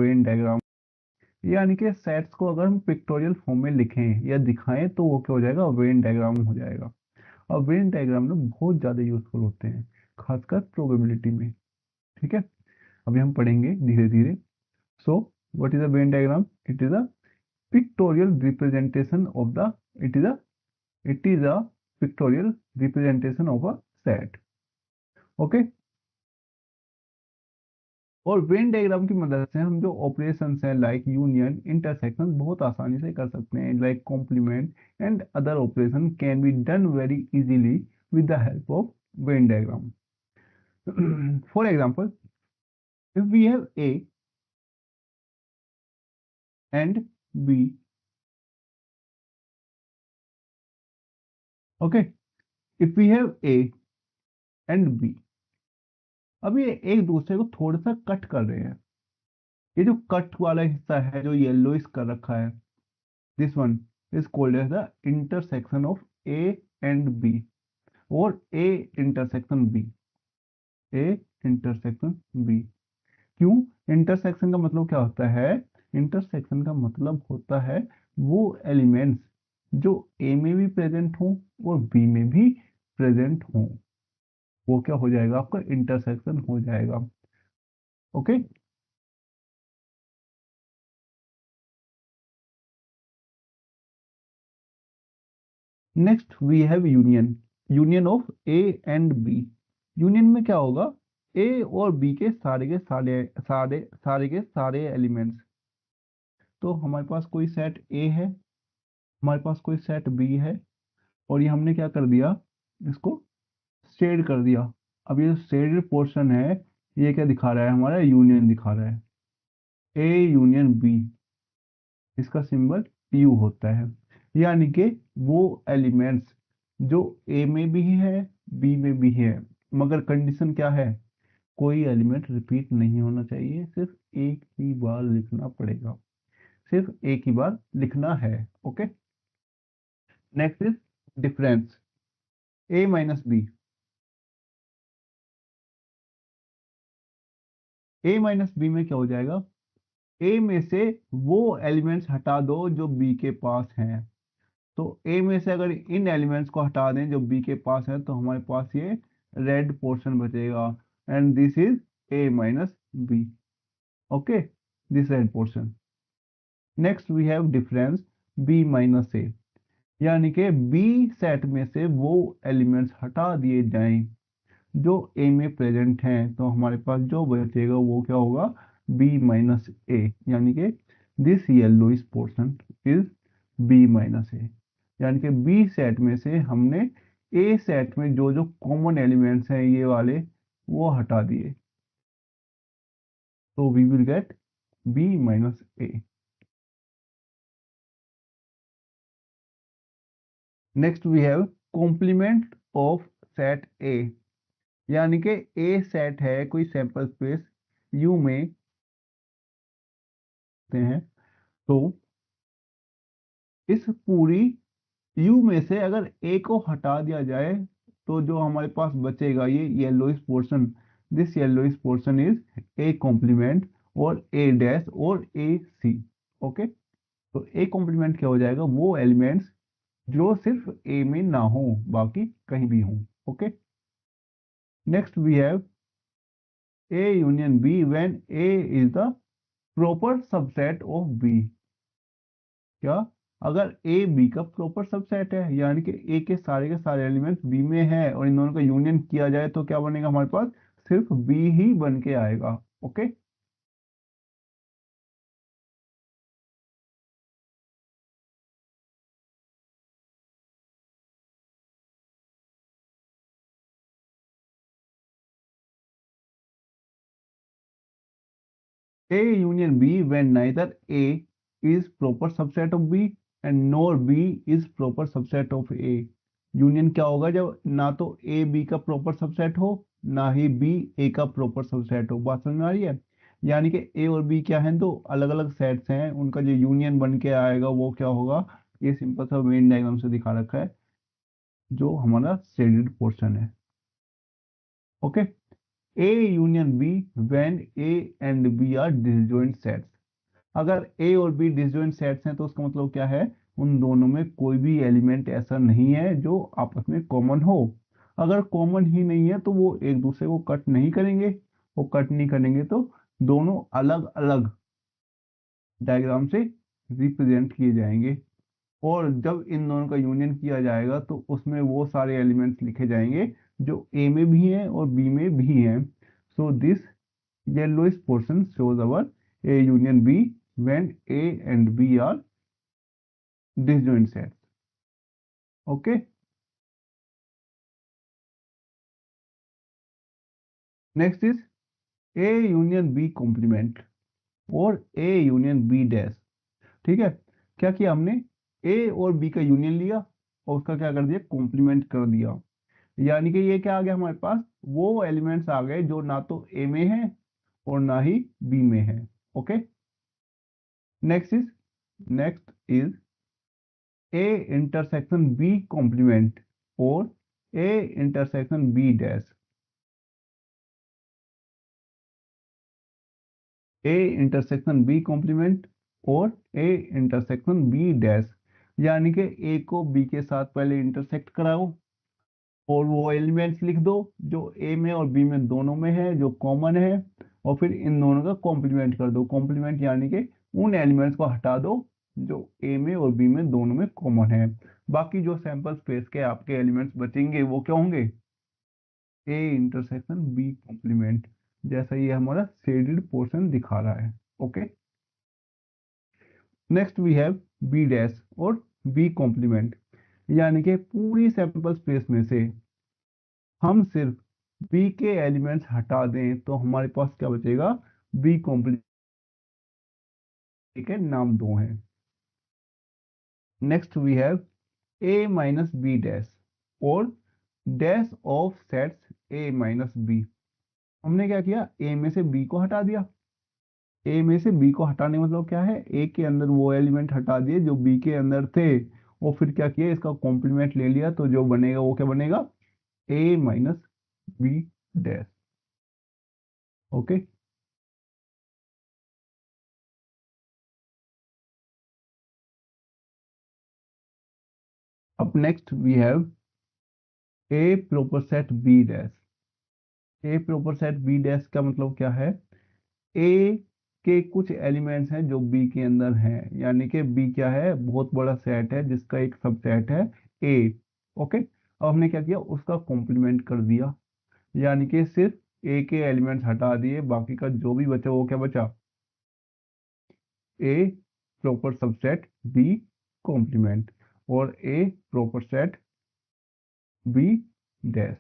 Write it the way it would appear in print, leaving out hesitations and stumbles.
Venn diagram. यानी कि sets को अगर हम पिक्टोरियल फॉर्म में लिखें या दिखाएं तो वो क्या हो जाएगा, वेन डायग्राम हो जाएगा। और वेन डायग्राम ना बहुत ज़्यादा यूजफुल होते हैं, खासकर प्रोबेबिलिटी में। ठीक है, अभी हम पढ़ेंगे धीरे धीरे। So what is a Venn diagram? It is a pictorial representation of the it is a pictorial representation of a set। Okay, और वेन डायग्राम की मदद से हम जो ऑपरेशंस हैं लाइक यूनियन, इंटरसेक्शन बहुत आसानी से कर सकते हैं। Like complement and other operation can be done very easily with the help of Venn diagram. For example, if we have A and B, okay, if we have A and B, अब ये एक दूसरे को थोड़ा सा cut कर रहे हैं। ये जो कट वाला हिस्सा है जो येलोइश कर रखा है, this one is called as the intersection of A and B, और A intersection B, A intersection B. क्यों? इंटरसेक्शन का मतलब क्या होता है? इंटरसेक्शन का मतलब होता है वो एलिमेंट्स जो ए में भी प्रेजेंट हो और बी में भी प्रेजेंट हो, वो क्या हो जाएगा, आपका इंटरसेक्शन हो जाएगा। Okay, next we have union, union of A and B. Union में क्या होगा, ए और बी के सारे एलिमेंट्स। तो हमारे पास कोई सेट ए है, हमारे पास कोई सेट बी है, और ये हमने क्या कर दिया, इसको शेड कर दिया। अब ये शेडेड पोर्शन है, ये क्या दिखा रहा है, हमारा यूनियन दिखा रहा है, ए यूनियन बी, इसका सिंबल यू होता है। यानी कि वो एलिमेंट्स जो ए में भी है बी में भी है, मगर कंडीशन क्या है, कोई एलिमेंट रिपीट नहीं होना चाहिए, सिर्फ एक ही बार लिखना पड़ेगा, सिर्फ एक ही बार लिखना है। Okay, next is difference, A minus B. A minus B में क्या हो जाएगा, ए में से वो एलिमेंट्स हटा दो जो बी के पास हैं। तो ए में से अगर इन एलिमेंट्स को हटा दें जो बी के पास है, तो हमारे पास ये रेड पोर्शन बचेगा, and this is A minus B. Okay, this red portion. Next we have difference B minus A, यानी कि बी सेट में से वो एलिमेंट्स हटा दिए जाएं जो ए में प्रेजेंट हैं, तो हमारे पास जो बचेगा वो क्या होगा, बी माइनस ए, यानी कि this yellowish portion is B minus A. यानी कि बी सेट में से हमने ए सेट में जो जो कॉमन एलिमेंट्स हैं ये वाले वो हटा दिए, तो we will get B minus A. Next we have complement of set A, यानी कि ए सेट है कोई सैंपल स्पेस यू में हैं, तो इस पूरी यू में से अगर ए को हटा दिया जाए तो जो हमारे पास बचेगा ये yellowish portion, this yellowish portion is A complement और ए डैश और ए सी। ओके, तो ए कॉम्प्लीमेंट क्या हो जाएगा, वो एलिमेंट्स जो सिर्फ ए में ना हो बाकी कहीं भी हो। Okay, next we have A union B when A is the proper subset of B. क्या? अगर ए बी का प्रॉपर सबसेट है, यानी कि ए के सारे एलिमेंट्स बी में है और इन दोनों का यूनियन किया जाए तो क्या बनेगा, हमारे पास सिर्फ बी ही बन के आएगा। Okay, A union B when neither A is proper subset of B and nor B is proper subset of A. Union क्या होगा, जब ना तो ए बी का प्रॉपर सबसेट हो ना ही बी ए का प्रॉपर सबसेट हो। बात समझ में आ रही है? यानी कि ए और बी क्या है, तो अलग अलग सेट्स हैं, उनका जो यूनियन बन के आएगा वो क्या होगा, ये सिंपल सा वेन डायग्राम से दिखा रखा है जो हमारा शेडेड पोर्शन है। Okay, A union B when A and B are disjoint sets। अगर A और B disjoint sets हैं तो उसका मतलब क्या है, उन दोनों में कोई भी एलिमेंट ऐसा नहीं है जो आपस में कॉमन हो। अगर कॉमन ही नहीं है तो वो एक दूसरे को कट नहीं करेंगे, वो कट नहीं करेंगे तो दोनों अलग अलग डायग्राम से रिप्रेजेंट किए जाएंगे। और जब इन दोनों का यूनियन किया जाएगा तो उसमें वो सारे एलिमेंट्स लिखे जाएंगे जो ए में भी हैं और बी में भी हैं। So this yellowish portion shows our A union B when A and B are disjoint sets। Okay, next is A union B complement और A union B dash। ठीक है, क्या किया हमने, A और B का यूनियन लिया और उसका क्या कर दिया, कॉम्प्लीमेंट कर दिया। यानी कि ये क्या आ गया हमारे पास, वो एलिमेंट्स आ गए जो ना तो A में है और ना ही B में है। Okay, next is A intersection B complement और A intersection B dash. A intersection B complement और A इंटरसेक्शन B डैश, यानी कि A को B के साथ पहले इंटरसेक्ट कराओ और वो एलिमेंट्स लिख दो जो A में और B में दोनों में है, जो कॉमन है, और फिर इन दोनों का कॉम्प्लीमेंट कर दो। कॉम्प्लीमेंट यानी कि उन एलिमेंट्स को हटा दो जो A में और B में दोनों में कॉमन है। बाकी जो सैंपल स्पेस के आपके एलिमेंट्स बचेंगे वो क्या होंगे, A इंटरसेक्शन B कॉम्प्लीमेंट, जैसा ये हमारा शेडेड पोर्शन दिखा रहा है। Okay, next we have B dash और B कॉम्प्लीमेंट, यानी कि पूरी सैंपल स्पेस में से हम सिर्फ B के एलिमेंट्स हटा दें तो हमारे पास क्या बचेगा, B कॉम्प्लीमेंट के नाम दो हैं। Next we have A minus B dash और dash of sets A minus B। हमने क्या किया, A में से B को हटा दिया। A में से B को हटाने मतलब क्या है, A के अंदर वो एलिमेंट हटा दिए जो B के अंदर थे, और फिर क्या किया, इसका कॉम्प्लीमेंट ले लिया, तो जो बनेगा वो क्या बनेगा, A minus B dash. Okay, अब next we have A proper set B dash. A proper set B dash का मतलब क्या है, A के कुछ एलिमेंट्स हैं जो B के अंदर हैं, यानी कि B क्या है, बहुत बड़ा सेट है जिसका एक सबसेट है A। ओके, अब हमने क्या किया, उसका कॉम्प्लीमेंट कर दिया, यानी कि सिर्फ A के एलिमेंट्स हटा दिए, बाकी का जो भी बचा वो क्या बचा, A proper subset B complement और A proper set B dash.